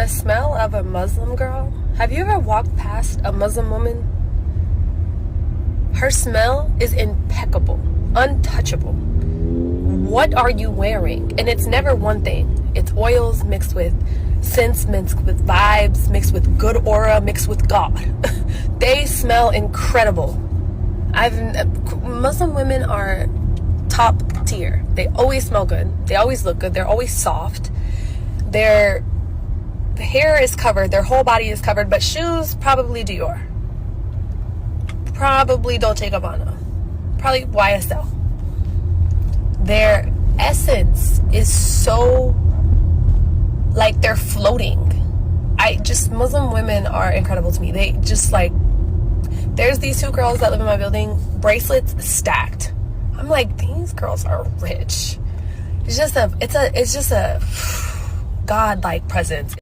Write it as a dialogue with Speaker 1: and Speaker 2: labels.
Speaker 1: The smell of a Muslim girl. Have you ever walked past a Muslim woman? Her smell is impeccable, untouchable. What are you wearing? And it's never one thing. It's oils mixed with scents, mixed with vibes, mixed with good aura, mixed with God. They smell incredible. Muslim women are top tier. They always smell good. They always look good. They're always soft. Their hair is covered. Their whole body is covered. But shoes, probably Dior. Probably Dolce & Gabbana. Probably YSL. Their essence is so like they're floating. Muslim women are incredible to me. They just like, there's these two girls that live in my building, bracelets stacked. I'm like, these girls are rich. It's just a God-like presence.